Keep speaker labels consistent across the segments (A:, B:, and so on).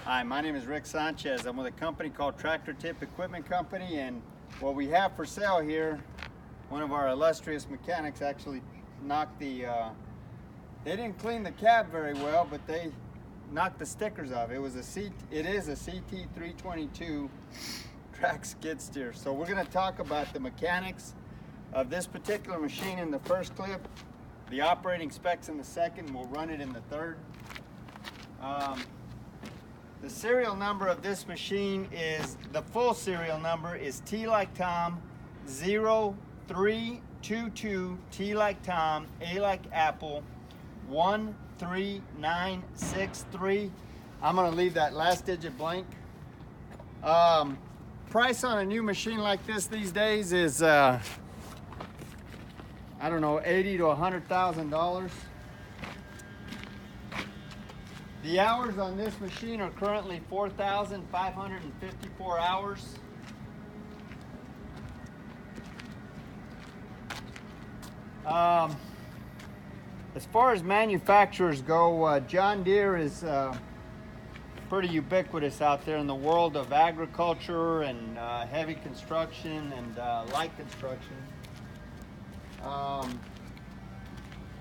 A: Hi, my name is Rick Sanchez. I'm with a company called Tractor Tip Equipment Company, and what we have for sale here, one of our illustrious mechanics actually knocked the, they didn't clean the cab very well, but they knocked the stickers off. It is a CT322 track skid steer. So we're going to talk about the mechanics of this particular machine in the first clip, the operating specs in the second, we'll run it in the third. The serial number of this machine is, the full serial number is T like Tom 0322, T like Tom, A like Apple 13963. I'm going to leave that last digit blank. Price on a new machine like this these days is I don't know, $80,000 to $100,000. The hours on this machine are currently 4,554 hours. As far as manufacturers go, John Deere is pretty ubiquitous out there in the world of agriculture and heavy construction and light construction.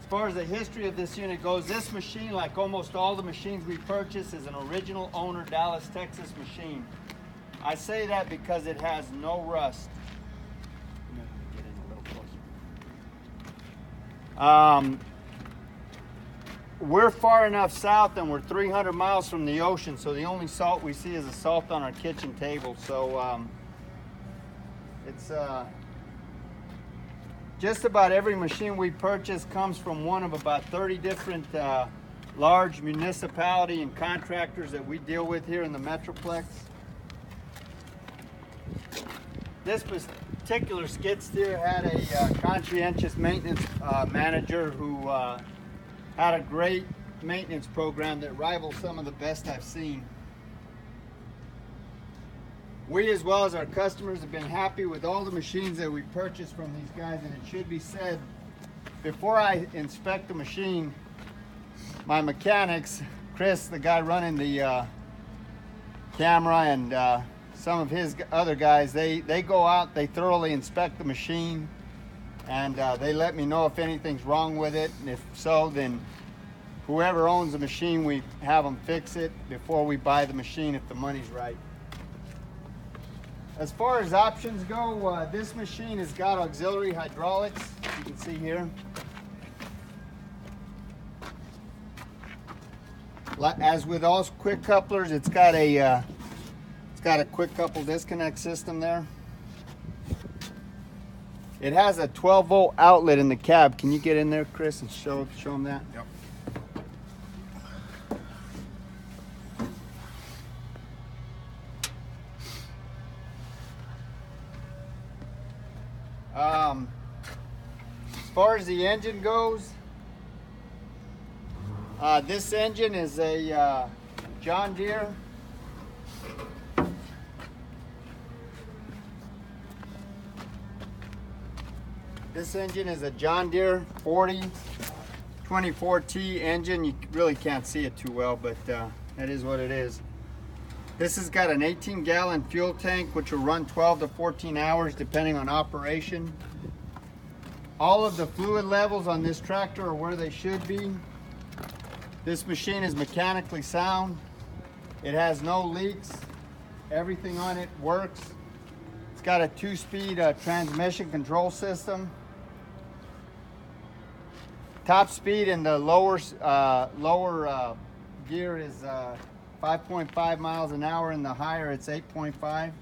A: As far as the history of this unit goes, this machine, like almost all the machines we purchase, is an original owner Dallas, Texas machine. I say that because it has no rust. Get in a little closer. We're far enough south and we're 300 miles from the ocean, so the only salt we see is the salt on our kitchen table. So it's just about every machine we purchase comes from one of about 30 different large municipality and contractors that we deal with here in the Metroplex. This particular skid steer had a conscientious maintenance manager who had a great maintenance program that rivals some of the best I've seen. We, as well as our customers, have been happy with all the machines that we purchased from these guys, and it should be said, before I inspect the machine, my mechanics, Chris, the guy running the camera, and some of his other guys, they go out, they thoroughly inspect the machine, and they let me know if anything's wrong with it, and if so, then whoever owns the machine, we have them fix it before we buy the machine if the money's right. As far as options go, this machine has got auxiliary hydraulics, you can see here. As with all quick couplers, it's got a quick couple disconnect system there. It has a 12-volt outlet in the cab. Can you get in there, Chris, and show them that?
B: Yep.
A: As far as the engine goes, this engine is a John Deere. This engine is a John Deere 4024T engine. You really can't see it too well, but that is what it is. This has got an 18-gallon fuel tank, which will run 12 to 14 hours depending on operation. All of the fluid levels on this tractor are where they should be. This machine is mechanically sound. It has no leaks. Everything on it works. It's got a 2-speed transmission control system. Top speed in the lower gear is 5.5 miles an hour. In the higher, it's 8.5.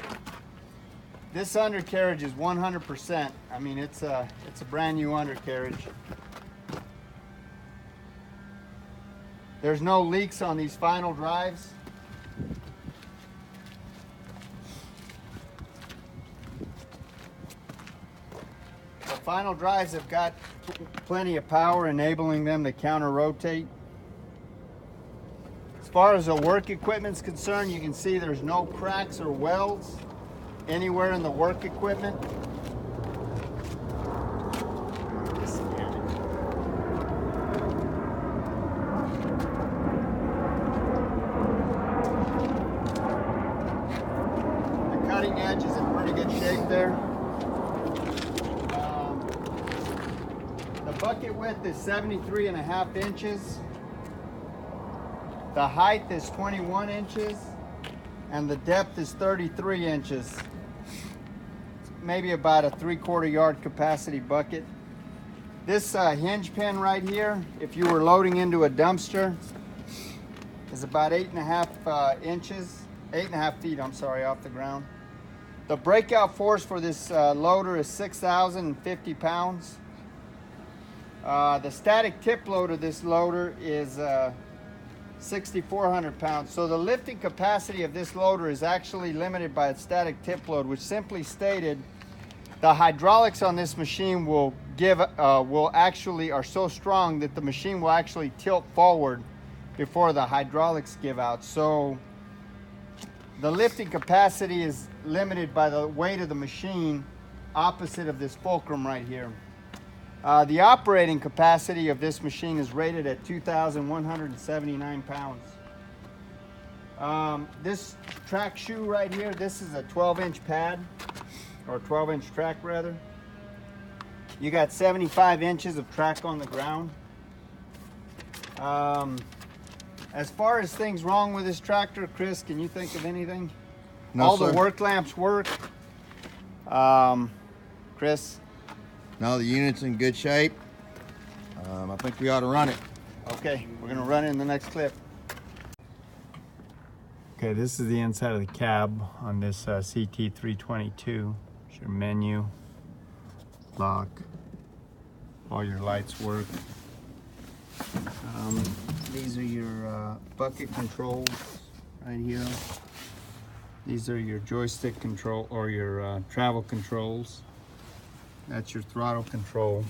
A: This undercarriage is 100%. I mean, it's a brand new undercarriage. There's no leaks on these final drives. The final drives have got plenty of power, enabling them to counter-rotate. As far as the work equipment is concerned, you can see there's no cracks or welds anywhere in the work equipment. cutting edge is in pretty good shape there. The bucket width is 73.5 inches. The height is 21 inches. And the depth is 33 inches. Maybe about a 3/4 yard capacity bucket. This hinge pin right here, if you were loading into a dumpster, is about 8.5 inches, 8.5 feet, I'm sorry, off the ground. The breakout force for this loader is 6,050 pounds. The static tip load of this loader is 6,400 pounds. So the lifting capacity of this loader is actually limited by its static tip load, which simply stated the hydraulics on this machine will actually are so strong that the machine will actually tilt forward before the hydraulics give out. So the lifting capacity is limited by the weight of the machine opposite of this fulcrum right here. The operating capacity of this machine is rated at 2,179 pounds. This track shoe right here, this is a 12-inch pad, or 12-inch track rather. You got 75 inches of track on the ground. As far as things wrong with this tractor, Chris, can you think of anything?
B: No,
A: all
B: sir.
A: The work lamps work. Chris?
B: No, the unit's in good shape. I think we ought to run it.
A: Okay, we're gonna run it in the next clip. Okay, this is the inside of the cab on this CT322. It's your menu, lock, all your lights work. These are your bucket controls right here. These are your joystick control or your travel controls. That's your throttle control.